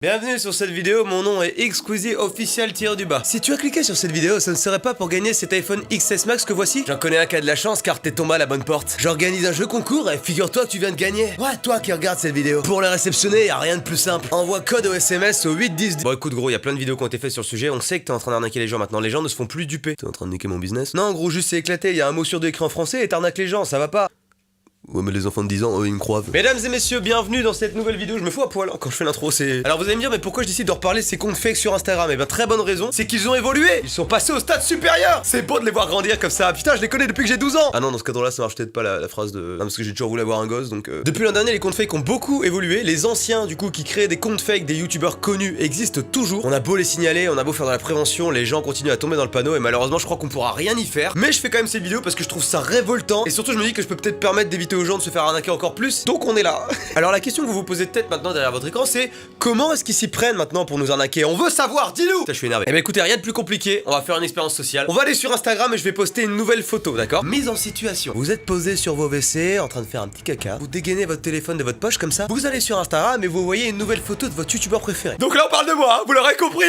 Bienvenue sur cette vidéo, mon nom est Xqueezy official _. Si tu as cliqué sur cette vidéo, ce ne serait pas pour gagner cet iPhone XS Max que voici. J'en connais un qui a de la chance car t'es tombé à la bonne porte. J'organise un jeu concours et figure-toi que tu viens de gagner. Ouais, toi qui regardes cette vidéo. Pour le réceptionner, y a rien de plus simple. Envoie code au SMS au 810. Bon écoute gros, y a plein de vidéos qui ont été faites sur le sujet, on sait que t'es en train d'arnaquer les gens maintenant, les gens ne se font plus duper. T'es en train de niquer mon business? Non gros, juste c'est éclaté, y a un mot sur deux écrit en français et t'arnaques les gens, ça va pas. Ouais mais les enfants de 10 ans, eux ils me croient. Mesdames et messieurs, bienvenue dans cette nouvelle vidéo. Je me fous à poil quand je fais l'intro, c'est... Alors vous allez me dire mais pourquoi je décide de reparler de ces comptes fake sur Instagram? Et ben très bonne raison, c'est qu'ils ont évolué. Ils sont passés au stade supérieur. C'est beau de les voir grandir comme ça. Putain je les connais depuis que j'ai 12 ans. Ah non dans ce cadre-là ça marche peut-être pas la phrase de... Non parce que j'ai toujours voulu avoir un gosse donc... Depuis l'an dernier les comptes fake ont beaucoup évolué. Les anciens du coup qui créaient des comptes fake, des youtubeurs connus existent toujours. On a beau les signaler, on a beau faire de la prévention, les gens continuent à tomber dans le panneau et malheureusement je crois qu'on pourra rien y faire. Mais je fais quand même cette vidéo parce que je trouve ça révoltant. Et surtout je me dis que je peux peut-être permettre d'éviter aux gens de se faire arnaquer encore plus, donc on est là. Alors la question que vous vous posez peut-être maintenant derrière votre écran, c'est comment est-ce qu'ils s'y prennent maintenant pour nous arnaquer? On veut savoir, dis-nous. Je suis énervé. Eh ben écoutez, rien de plus compliqué, on va faire une expérience sociale. On va aller sur Instagram et je vais poster une nouvelle photo, d'accord? Mise en situation. Vous êtes posé sur vos WC, en train de faire un petit caca, vous dégainez votre téléphone de votre poche comme ça, vous allez sur Instagram et vous voyez une nouvelle photo de votre youtubeur préféré. Donc là on parle de moi, hein, vous l'aurez compris.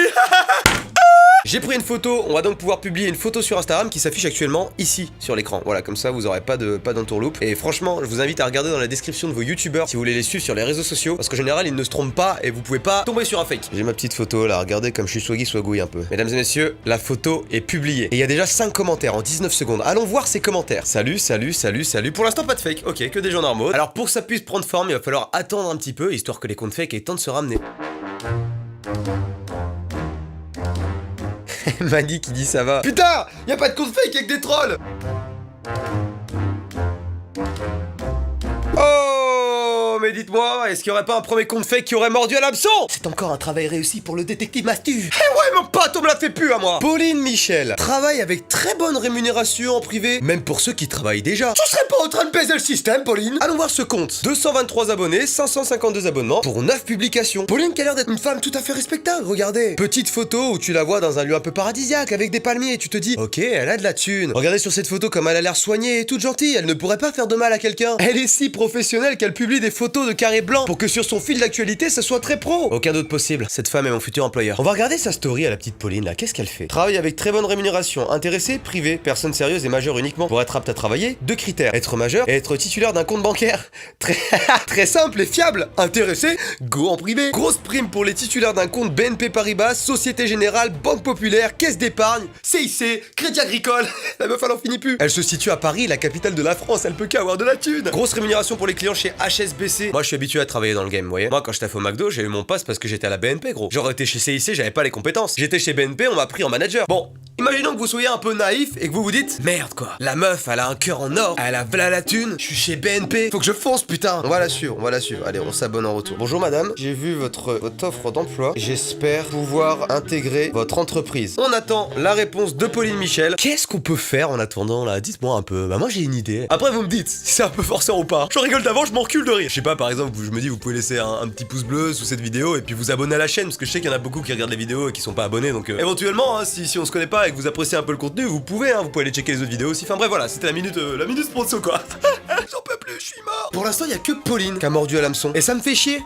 J'ai pris une photo, on va donc pouvoir publier une photo sur Instagram qui s'affiche actuellement ici sur l'écran. Voilà, comme ça vous aurez pas d'entourloupe. Et franchement, je vous invite à regarder dans la description de vos youtubeurs si vous voulez les suivre sur les réseaux sociaux. Parce qu'en général, ils ne se trompent pas et vous pouvez pas tomber sur un fake. J'ai ma petite photo là, regardez comme je suis swagouille un peu. Mesdames et messieurs, la photo est publiée. Et il y a déjà 5 commentaires en 19 secondes. Allons voir ces commentaires. Salut. Pour l'instant, pas de fake. Ok, que des gens normaux. Alors pour que ça puisse prendre forme, il va falloir attendre un petit peu, histoire que les comptes fake aient le temps de se ramener. Maggie qui dit ça va. Putain, y a pas de compte fake avec des trolls. Oh, mais dites-moi, est-ce qu'il y aurait pas un premier compte fake qui aurait mordu à l'hameçon? C'est encore un travail réussi pour le détective Mastu. Eh ouais, mon pote, on me la fait plus à moi. Pauline Michel travaille avec très bonne rémunération en privé, même pour ceux qui travaillent déjà. Tu serais pas en train de baiser le système, Pauline? Allons voir ce compte. 223 abonnés, 552 abonnements pour 9 publications. Pauline qui a l'air d'être une femme tout à fait respectable, regardez. Petite photo où tu la vois dans un lieu un peu paradisiaque avec des palmiers, tu te dis, ok, elle a de la thune. Regardez sur cette photo comme elle a l'air soignée et toute gentille, elle ne pourrait pas faire de mal à quelqu'un. Elle est si professionnelle qu'elle publie des photos de carrés blancs pour que sur son fil d'actualité ça soit très pro. Aucun doute possible, cette femme est mon futur employeur. On va regarder sa story à la petite Pauline là, qu'est-ce qu'elle fait? Travaille avec très bonne rémunération, intéressé, privé, personne sérieuse et majeure uniquement. Pour être apte à travailler, 2 critères, être majeur et être titulaire d'un compte bancaire. Très simple et fiable. Intéressé, go en privé. Grosse prime pour les titulaires d'un compte BNP Paribas, Société Générale, Banque Populaire, Caisse d'Épargne, CIC, Crédit Agricole. La meuf elle en finit plus. Elle se situe à Paris, la capitale de la France, elle peut qu'avoir de la thune. Grosse rémunération pour les clients chez HSBC. Moi je suis habitué à travailler dans le game, vous voyez. Moi quand j'étais au McDo, j'ai eu mon pass parce que j'étais à la BNP gros. J'aurais été chez CIC, j'avais pas les compétences. J'étais chez BNP, on m'a pris en manager. Bon, imaginons que vous soyez un peu naïf et que vous vous dites merde quoi, la meuf elle a un cœur en or, elle a v'là la thune, je suis chez BNP, faut que je fonce putain. On va la suivre. Allez, on s'abonne en retour. Bonjour madame, j'ai vu votre offre d'emploi, j'espère pouvoir intégrer votre entreprise. On attend la réponse de Pauline Michel. Qu'est-ce qu'on peut faire en attendant là? Dites-moi un peu. Bah moi j'ai une idée. Après vous me dites si c'est un peu forceur ou pas. Je rigole d'avant, je m'en recule de rire. Je sais pas, par exemple, je me dis vous pouvez laisser un petit pouce bleu sous cette vidéo et puis vous abonner à la chaîne parce que je sais qu'il y en a beaucoup qui regardent les vidéos et qui sont pas abonnés donc éventuellement hein, si on se connaît pas et que vous appréciez un peu le contenu, vous pouvez aller checker les autres vidéos aussi. Enfin bref voilà, c'était la minute sponsor quoi. J'en peux plus, je suis mort. Pour l'instant, il y a que Pauline qui a mordu à l'hameçon. Et ça me fait chier.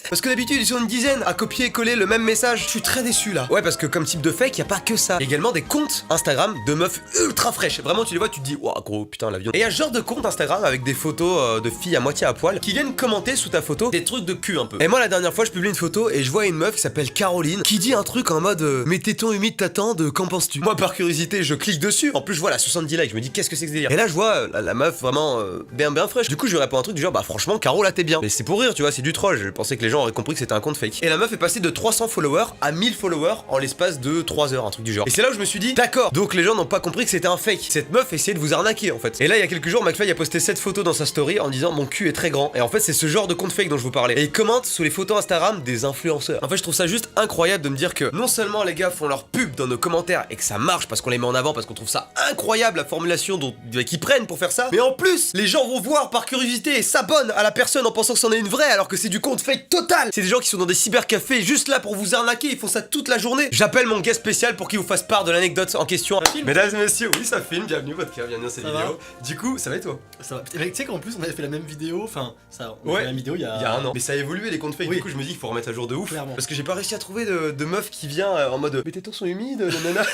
Parce que d'habitude, ils sont une dizaine à copier et coller le même message. Je suis très déçu là. Ouais, parce que comme type de fake, il y a pas que ça. Il y a également des comptes Instagram de meufs ultra fraîches. Vraiment, tu les vois, tu te dis, waouh, gros, putain, l'avion. Et il y a ce genre de compte Instagram avec des photos de filles à moitié à poil qui viennent commenter sous ta photo des trucs de cul un peu. Et moi, la dernière fois, je publie une photo et je vois une meuf qui s'appelle Caroline qui dit un truc en mode mes tétons humides t'attendent, qu'en penses-tu? Moi, par curiosité, je clique dessus. En plus, je vois la 70 likes. Je me dis, qu'est-ce que c'est que ce délire? Et là, je vois la meuf vraiment bien fraîche. Du coup, je lui réponds un truc du genre, bah franchement, Caro là t'es bien. Mais c'est pour rire, tu vois, c'est du troll. Je pensais que les gens auraient compris que c'était un compte fake. Et la meuf est passée de 300 followers à 1000 followers en l'espace de 3 heures, un truc du genre. Et c'est là où je me suis dit, d'accord, donc les gens n'ont pas compris que c'était un fake. Cette meuf essayait de vous arnaquer en fait. Et là, il y a quelques jours, McFly a posté cette photo dans sa story en disant mon cul est très grand. Et en fait, c'est ce genre de compte fake dont je vous parlais. Et il commente sous les photos Instagram des influenceurs. En fait, je trouve ça juste incroyable de me dire que non seulement les gars font leur pub dans nos commentaires et que ça marche parce qu'on les met en avant, parce qu'on trouve ça incroyable la formulation qu'ils prennent pour faire ça, mais en plus, les gens vont voir par curiosité et s'abonnent à la personne en pensant que c'en est une vraie alors que c'est du compte fake total. totale. C'est des gens qui sont dans des cybercafés juste là pour vous arnaquer, ils font ça toute la journée. J'appelle mon guest spécial pour qu'il vous fasse part de l'anecdote en question. Mesdames et messieurs, oui ça filme, bienvenue podcast, bienvenue dans cette vidéo. Du coup, ça va et toi? Ça va. Tu sais qu'en plus on avait fait la même vidéo, enfin ça, on a ouais, fait la même vidéo il y a un an. Mais ça a évolué les comptes fake, oui. Du coup je me dis qu'il faut remettre à jour de ouf. Clairement. Parce que j'ai pas réussi à trouver de meuf qui vient en mode mais tes tétons sont humides, nanana.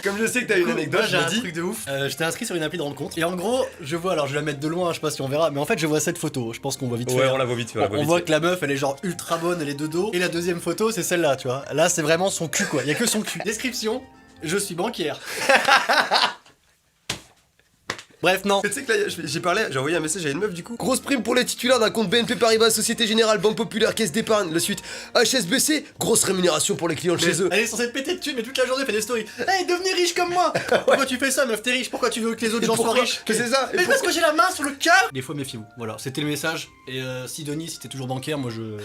Comme je sais que t'as une anecdote, moi, j'ai un truc de ouf. J'étais inscrit sur une appli de rencontre et en gros je vois, alors je vais la mettre de loin, je sais pas si on verra, mais en fait je vois cette photo, je pense qu'on voit vite fait. Ouais, on la voit vite fait. On voit que la meuf elle est genre ultra bonne, elle est de dos. Et la deuxième photo c'est celle-là, tu vois. Là c'est vraiment son cul quoi, il y a que son cul. Description, je suis banquière. Bref, non. Tu sais que là, j'ai envoyé un message à une meuf du coup. Grosse prime pour les titulaires d'un compte BNP Paribas, Société Générale, Banque Populaire, Caisse d'épargne. La suite, HSBC, grosse rémunération pour les clients de chez eux. Elle est censée te péter de thunes, mais toute la journée elle fait des stories. Hey, devenez riche comme moi. Pourquoi tu fais ça, meuf, t'es riche? Pourquoi tu veux que les autres gens soient riches? Que c'est ça? Mais parce que j'ai la main sur le cœur. Des fois, méfiez-vous. Voilà, c'était le message. Et Sidonie, si t'es toujours bancaire, moi je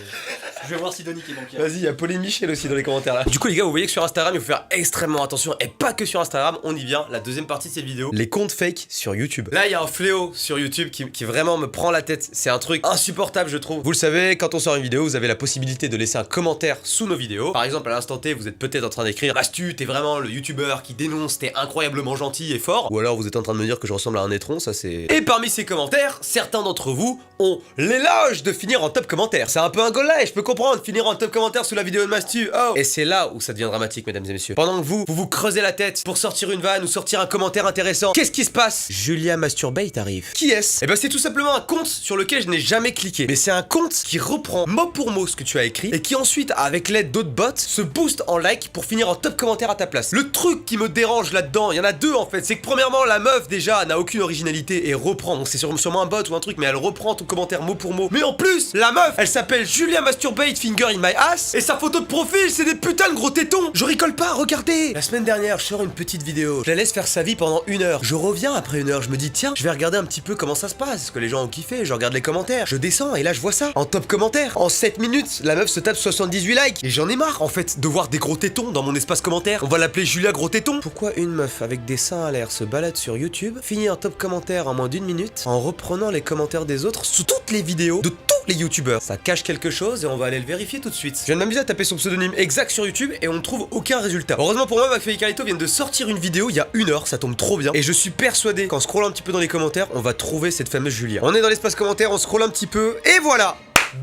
vais voir Sidonie qui est bancaire. Vas-y, il y a Pauline Michel aussi dans les commentaires là. Du coup, les gars, vous voyez que sur Instagram, il faut faire extrêmement attention. Et pas que sur Instagram, on y vient. La deuxième partie de cette vidéo, les comptes fake sur YouTube. Là, il y a un fléau sur YouTube qui vraiment me prend la tête. C'est un truc insupportable, je trouve. Vous le savez, quand on sort une vidéo, vous avez la possibilité de laisser un commentaire sous nos vidéos. Par exemple, à l'instant T, vous êtes peut-être en train d'écrire Mastu, t'es vraiment le youtubeur qui dénonce, t'es incroyablement gentil et fort. Ou alors vous êtes en train de me dire que je ressemble à un étron, ça c'est. Et parmi ces commentaires, certains d'entre vous ont l'éloge de finir en top commentaire. C'est un peu un goal là, et je peux comprendre, finir en top commentaire sous la vidéo de Mastu. Oh. Et c'est là où ça devient dramatique, mesdames et messieurs. Pendant que vous creusez la tête pour sortir une vanne ou sortir un commentaire intéressant, qu'est-ce qui se passe? Julia Masturbate arrive. Qui est-ce? Eh ben c'est tout simplement un compte sur lequel je n'ai jamais cliqué. Mais c'est un compte qui reprend mot pour mot ce que tu as écrit et qui ensuite, avec l'aide d'autres bots, se booste en like pour finir en top commentaire à ta place. Le truc qui me dérange là-dedans, il y en a deux en fait, c'est que premièrement la meuf déjà n'a aucune originalité et reprend, donc c'est sûrement un bot ou un truc, mais elle reprend ton commentaire mot pour mot. Mais en plus, la meuf, elle s'appelle Julia Masturbate Finger in my ass et sa photo de profil c'est des putains de gros tétons. Je rigole pas, regardez. La semaine dernière, je sors une petite vidéo, je la laisse faire sa vie pendant 1 heure. Je reviens après 1 heure, je me dis tiens, je vais regarder un petit peu comment ça se passe, ce que les gens ont kiffé, je regarde les commentaires, je descends et là je vois ça, en top commentaire, en 7 minutes, la meuf se tape 78 likes, et j'en ai marre en fait de voir des gros tétons dans mon espace commentaire, on va l'appeler Julia Gros Téton. Pourquoi une meuf avec des seins à l'air se balade sur YouTube, finit en top commentaire en moins d'1 minute, en reprenant les commentaires des autres sous toutes les vidéos de tous les youtubeurs? Ça cache quelque chose et on va aller le vérifier tout de suite. Je viens de m'amuser à taper son pseudonyme exact sur YouTube et on ne trouve aucun résultat. Heureusement pour moi, McFly et Carlito viennent de sortir une vidéo il y a 1 heure, ça tombe trop bien, et je suis persuadé qu'en scrollant un petit peu dans les commentaires, on va trouver cette fameuse Julia. On est dans l'espace commentaire, on scrolle un petit peu, et voilà!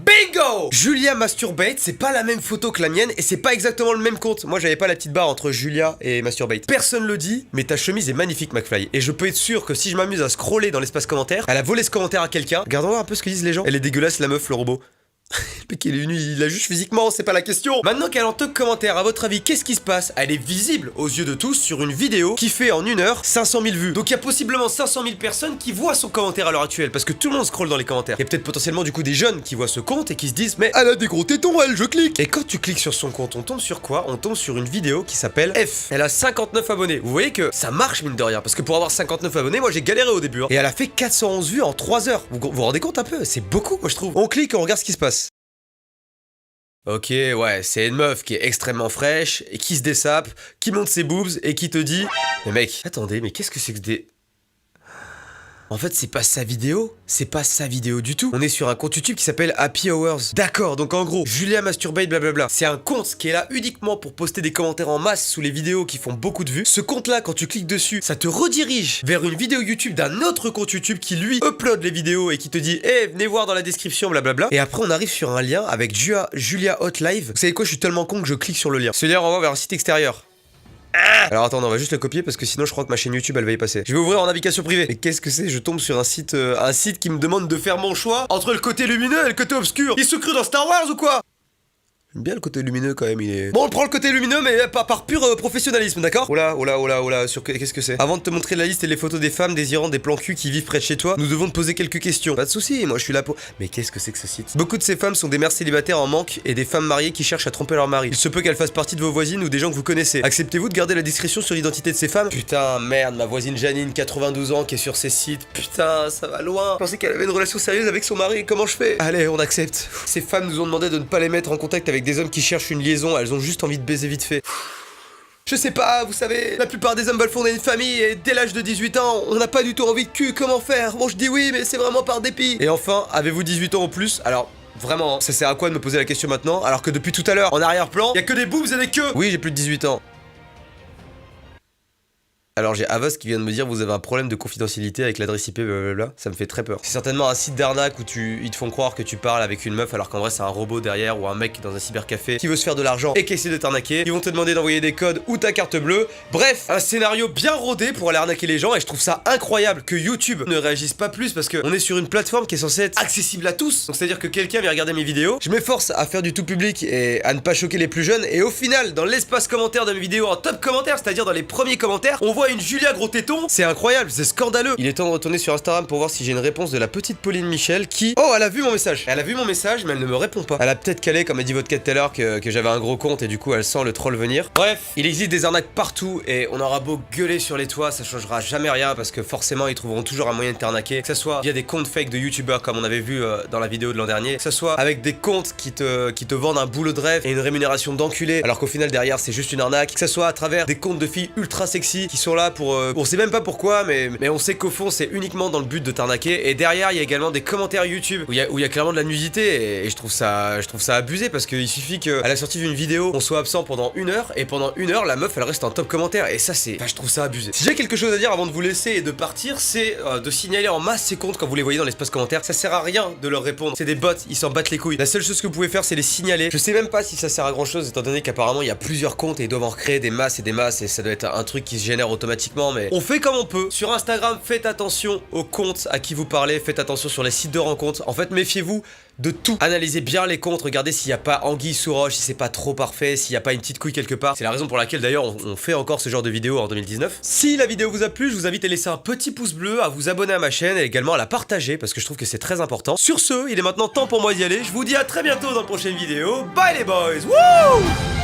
Bingo! Julia Masturbate, c'est pas la même photo que la mienne et c'est pas exactement le même compte. Moi j'avais pas la petite barre entre Julia et Masturbate. Personne le dit, mais ta chemise est magnifique, McFly. Et je peux être sûr que si je m'amuse à scroller dans l'espace commentaire, elle a volé ce commentaire à quelqu'un. Regardons voir un peu ce que disent les gens. Elle est dégueulasse la meuf, le robot. Le mec il est venu, il la juge physiquement, c'est pas la question. Maintenant qu'elle est en top commentaire, à votre avis, qu'est-ce qui se passe? Elle est visible aux yeux de tous sur une vidéo qui fait en 1 heure 500 000 vues. Donc il y a possiblement 500 000 personnes qui voient son commentaire à l'heure actuelle, parce que tout le monde scrolle dans les commentaires. Il y a peut-être potentiellement du coup des jeunes qui voient ce compte et qui se disent mais elle a des gros tétons elle, je clique. Et quand tu cliques sur son compte, on tombe sur quoi? On tombe sur une vidéo qui s'appelle F. Elle a 59 abonnés. Vous voyez que ça marche mine de rien, parce que pour avoir 59 abonnés, moi j'ai galéré au début. Hein. Et elle a fait 411 vues en 3 heures. Vous vous rendez compte un peu? C'est beaucoup moi je trouve. On clique et on regarde ce qui se passe. Ok, ouais, c'est une meuf qui est extrêmement fraîche, et qui se dessape, qui monte ses boobs, et qui te dit... Mais mec, attendez, mais qu'est-ce que c'est que des... En fait, c'est pas sa vidéo, c'est pas sa vidéo du tout. On est sur un compte YouTube qui s'appelle Happy Hours. D'accord, donc en gros, Julia Masturbate blablabla. C'est un compte qui est là uniquement pour poster des commentaires en masse sous les vidéos qui font beaucoup de vues. Ce compte-là, quand tu cliques dessus, ça te redirige vers une vidéo YouTube d'un autre compte YouTube qui lui upload les vidéos et qui te dit hey, venez voir dans la description, blablabla. Et après, on arrive sur un lien avec Julia Hot Live. Vous savez quoi, je suis tellement con que je clique sur le lien. Ce lien renvoie vers un site extérieur. Alors attends, on va juste le copier parce que sinon je crois que ma chaîne YouTube elle va y passer. Je vais ouvrir en navigation privée. Mais qu'est-ce que c'est? Je tombe sur un site qui me demande de faire mon choix entre le côté lumineux et le côté obscur. Il se crut dans Star Wars ou quoi? J'aime bien le côté lumineux quand même, il est... Bon, on prend le côté lumineux, mais pas par pur professionnalisme, d'accord? Oh là, sur qu'est-ce que c'est? Avant de te montrer la liste et les photos des femmes désirant des plans cul qui vivent près de chez toi, nous devons te poser quelques questions. Pas de soucis, moi je suis là pour... Mais qu'est-ce que c'est que ce site? Beaucoup de ces femmes sont des mères célibataires en manque et des femmes mariées qui cherchent à tromper leur mari. Il se peut qu'elles fassent partie de vos voisines ou des gens que vous connaissez. Acceptez-vous de garder la discrétion sur l'identité de ces femmes? Putain, merde, ma voisine Janine, 92 ans, qui est sur ces sites. Putain, ça va loin. Je pensais qu'elle avait une relation sérieuse avec son mari, comment je fais? Allez, on accepte. Ces femmes nous ont demandé de ne pas les mettre en contact avec des hommes qui cherchent une liaison, elles ont juste envie de baiser vite fait. Je sais pas, vous savez, la plupart des hommes veulent fonder une famille et dès l'âge de 18 ans, on n'a pas du tout envie de cul, comment faire? Bon, je dis oui, mais c'est vraiment par dépit. Et enfin, avez-vous 18 ans ou plus? Alors... Vraiment, ça sert à quoi de me poser la question maintenant alors que depuis tout à l'heure, en arrière-plan, y a que des boobs et des queues. Oui, j'ai plus de 18 ans. Alors j'ai Avast qui vient de me dire vous avez un problème de confidentialité avec l'adresse IP blablabla, ça me fait très peur. C'est certainement un site d'arnaque où ils te font croire que tu parles avec une meuf alors qu'en vrai c'est un robot derrière ou un mec dans un cybercafé qui veut se faire de l'argent et qui essaie de t'arnaquer. Ils vont te demander d'envoyer des codes ou ta carte bleue. Bref, un scénario bien rodé pour aller arnaquer les gens et je trouve ça incroyable que YouTube ne réagisse pas plus parce qu'on est sur une plateforme qui est censée être accessible à tous. Donc c'est à dire que quelqu'un vient regarder mes vidéos, je m'efforce à faire du tout public et à ne pas choquer les plus jeunes et au final dans l'espace commentaire de mes vidéos en top commentaire, c'est-à-dire dans les premiers commentaires, on voit une Julia gros téton. C'est incroyable, c'est scandaleux. Il est temps de retourner sur Instagram pour voir si j'ai une réponse de la petite Pauline Michel qui... Oh, elle a vu mon message. Elle a vu mon message mais elle ne me répond pas. Elle a peut-être calé comme a dit votre cat tout à l'heure que j'avais un gros compte et du coup elle sent le troll venir. Bref, il existe des arnaques partout et on aura beau gueuler sur les toits, ça changera jamais rien parce que forcément ils trouveront toujours un moyen de t'arnaquer. Que ça soit via des comptes fake de youtubeurs comme on avait vu dans la vidéo de l'an dernier, que ça soit avec des comptes qui te vendent un boulot de rêve et une rémunération d'enculé alors qu'au final derrière c'est juste une arnaque, que ça soit à travers des comptes de filles ultra sexy qui sont là pour... on sait même pas pourquoi mais on sait qu'au fond c'est uniquement dans le but de t'arnaquer et derrière il y a également des commentaires YouTube où il y a clairement de la nudité et je trouve ça abusé parce qu'il suffit qu'à la sortie d'une vidéo on soit absent pendant 1 heure et pendant 1 heure la meuf elle reste en top commentaire et ça c'est... Enfin je trouve ça abusé. Si j'ai quelque chose à dire avant de vous laisser et de partir c'est de signaler en masse ces comptes quand vous les voyez dans l'espace commentaire. Ça sert à rien de leur répondre, c'est des bots, ils s'en battent les couilles. La seule chose que vous pouvez faire c'est les signaler. Je sais même pas si ça sert à grand chose étant donné qu'apparemment il y a plusieurs comptes et ils doivent en recréer des masses et des masses et ça doit être un truc qui se génère automatiquement mais on fait comme on peut. Sur Instagram faites attention aux comptes à qui vous parlez, faites attention sur les sites de rencontres. En fait méfiez-vous de tout. Analysez bien les comptes, regardez s'il n'y a pas anguille sous roche, si c'est pas trop parfait, s'il n'y a pas une petite couille quelque part. C'est la raison pour laquelle d'ailleurs on fait encore ce genre de vidéo en 2019. Si la vidéo vous a plu, je vous invite à laisser un petit pouce bleu, à vous abonner à ma chaîne et également à la partager parce que je trouve que c'est très important. Sur ce, il est maintenant temps pour moi d'y aller. Je vous dis à très bientôt dans la prochaine vidéo. Bye les boys. Wouh!